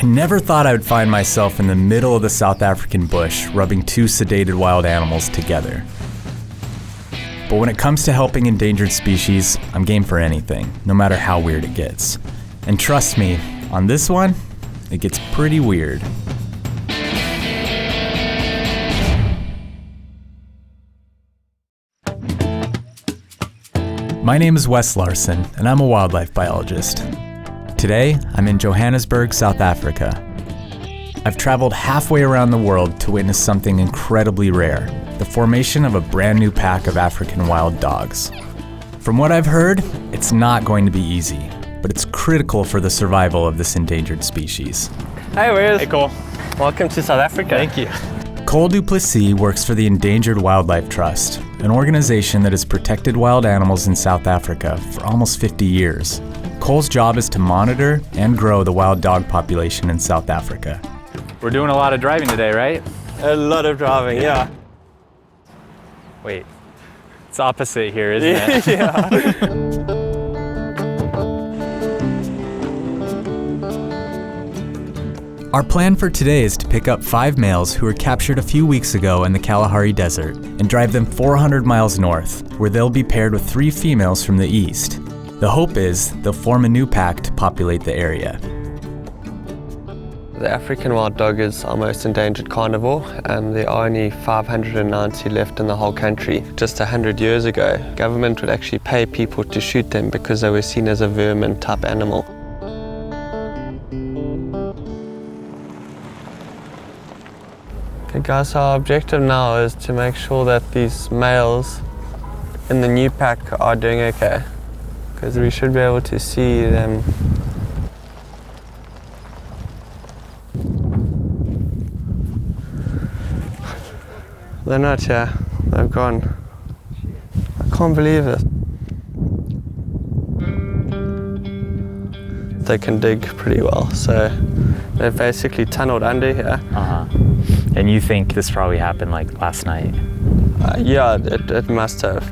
never thought I would find myself in the middle of the South African bush, rubbing two sedated wild animals together. But when it comes to helping endangered species, I'm game for anything, no matter how weird it gets. And trust me, on this one, it gets pretty weird. My name is Wes Larson, and I'm a wildlife biologist. Today, I'm in Johannesburg, South Africa. I've traveled halfway around the world to witness something incredibly rare, the formation of a brand new pack of African wild dogs. From what I've heard, it's not going to be easy, but it's critical for the survival of this endangered species. Hi, Wes. Hey, Cole. Welcome to South Africa. Thank you. Cole du Plessis works for the Endangered Wildlife Trust, an organization that has protected wild animals in South Africa for almost 50 years. Cole's job is to monitor and grow the wild dog population in South Africa. We're doing a lot of driving today, right? A lot of driving, yeah. Wait, it's opposite here, isn't it? Yeah. Our plan for today is to pick up 5 males who were captured a few weeks ago in the Kalahari Desert and drive them 400 miles north, where they'll be paired with 3 females from the east. The hope is they'll form a new pack to populate the area. The African wild dog is our most endangered carnivore, and there are only 590 left in the whole country. Just 100 years ago, government would actually pay people to shoot them because they were seen as a vermin type animal. Okay guys, so our objective now is to make sure that these males in the new pack are doing okay, because we should be able to see them. They're not here, they've gone. I can't believe it. They can dig pretty well, so they've basically tunneled under here. And you think this probably happened like last night? Yeah, it must have.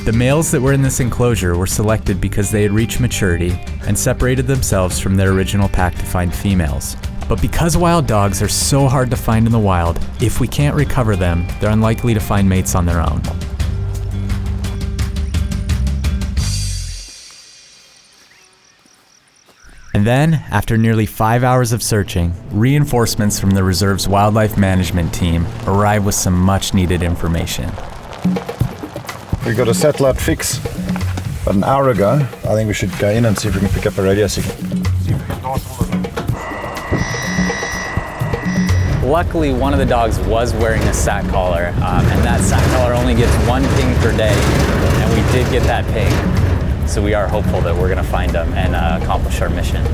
The males that were in this enclosure were selected because they had reached maturity and separated themselves from their original pack to find females. But because wild dogs are so hard to find in the wild, if we can't recover them, they're unlikely to find mates on their own. And then, after nearly 5 hours of searching, reinforcements from the reserve's wildlife management team arrive with some much-needed information. We got a satellite fix about an hour ago. I think we should go in and see if we can pick up a radio signal. Luckily, one of the dogs was wearing a sack collar, and that sack collar only gets 1 ping per day, and we did get that ping. So we are hopeful that we're gonna find them and accomplish our mission.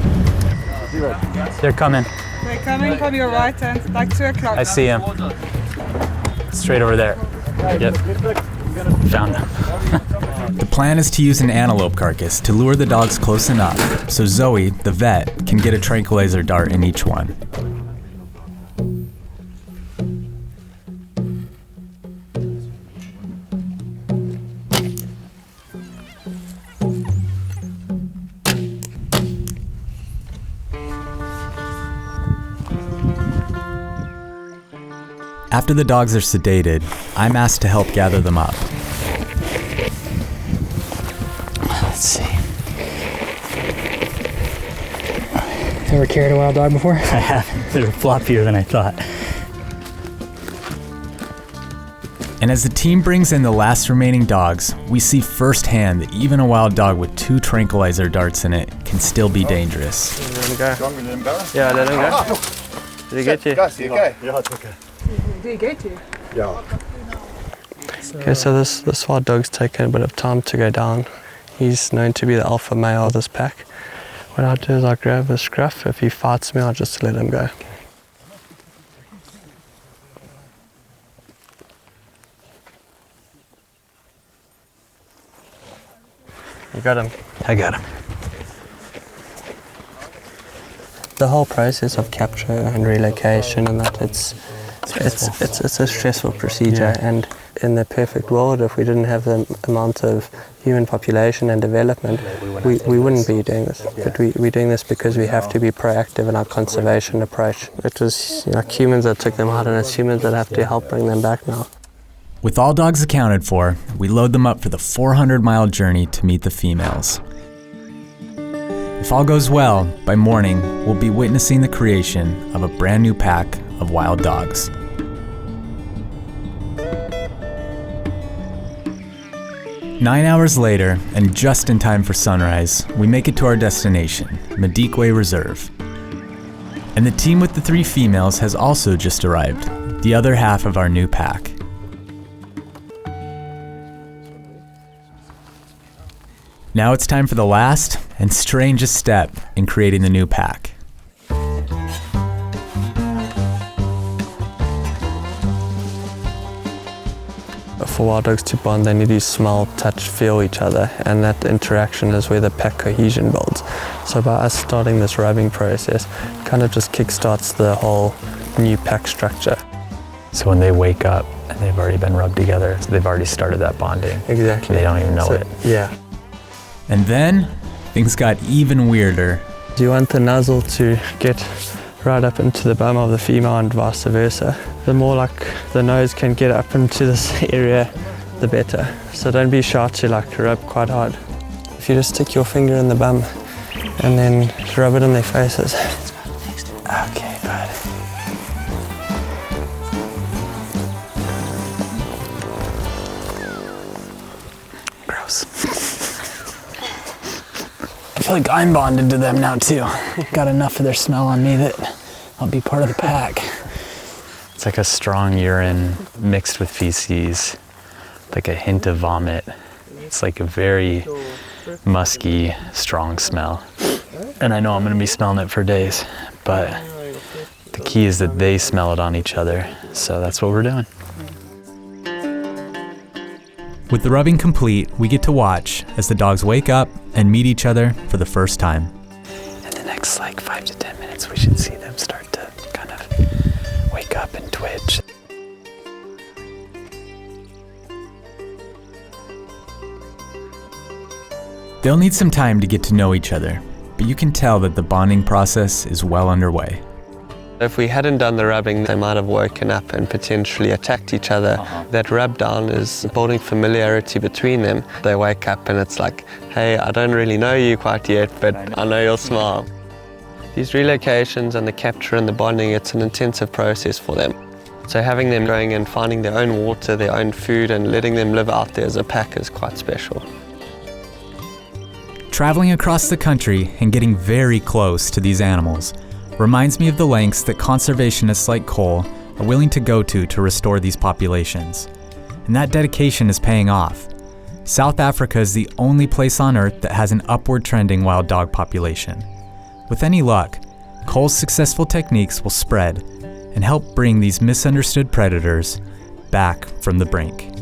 They're coming. They're coming from your right hand, like 2 o'clock. I see them. Straight over there. Yep. Found them. The plan is to use an antelope carcass to lure the dogs close enough so Zoe, the vet, can get a tranquilizer dart in each one. After the dogs are sedated, I'm asked to help gather them up. Let's see. Ever carried a wild dog before? I haven't. They're floppier than I thought. And as the team brings in the last remaining dogs, we see firsthand that even a wild dog with 2 tranquilizer darts in it can still be dangerous. Let him go. Yeah, let him go. Did he get you? Guys, you okay? Did he get you? Yeah. Okay, so this wild dog's taken a bit of time to go down. He's known to be the alpha male of this pack. What I'll do is I'll grab his scruff. If he fights me, I'll just let him go. You got him? I got him. The whole process of capture and relocation and that, it's a stressful procedure, and In the perfect world, if we didn't have the amount of human population and development, we wouldn't be doing this. But we're doing this because we have to be proactive in our conservation approach. It was like humans that took them out, and it's humans that have to help bring them back now. With all dogs accounted for, we load them up for the 400-mile journey to meet the females. If all goes well, by morning, we'll be witnessing the creation of a brand new pack of wild dogs. Nine hours later, and just in time for sunrise, we make it to our destination, Madikwe Reserve. And the team with the 3 females has also just arrived, the other half of our new pack. Now it's time for the last and strangest step in creating the new pack. For wild dogs to bond, they need to smell, touch, feel each other, and that interaction is where the pack cohesion builds. So by us starting this rubbing process, it kind of just kickstarts the whole new pack structure. So when they wake up and they've already been rubbed together, they've already started that bonding. Exactly. They don't even know it. Yeah. And then, things got even weirder. You want the nozzle to get right up into the bum of the female and vice versa. The more like the nose can get up into this area, the better. So don't be shy to like rub quite hard. If you just stick your finger in the bum and then rub it in their faces. Okay, good. Gross. I feel like I'm bonded to them now too. Got enough of their smell on me that I'll be part of the pack. It's like a strong urine mixed with feces, like a hint of vomit. It's like a very musky, strong smell. And I know I'm gonna be smelling it for days, but the key is that they smell it on each other. So that's what we're doing. With the rubbing complete, we get to watch as the dogs wake up and meet each other for the first time. In the next like 5 to 10 minutes, we should see them start to kind of wake up and twitch. They'll need some time to get to know each other, but you can tell that the bonding process is well underway. If we hadn't done the rubbing, they might have woken up and potentially attacked each other. That rub down is building familiarity between them. They wake up and it's like, hey, I don't really know you quite yet, but I know you'll smile. These relocations and the capture and the bonding, it's an intensive process for them. So having them going and finding their own water, their own food, and letting them live out there as a pack is quite special. Traveling across the country and getting very close to these animals reminds me of the lengths that conservationists like Cole are willing to go to restore these populations. And that dedication is paying off. South Africa is the only place on Earth that has an upward trending wild dog population. With any luck, Cole's successful techniques will spread and help bring these misunderstood predators back from the brink.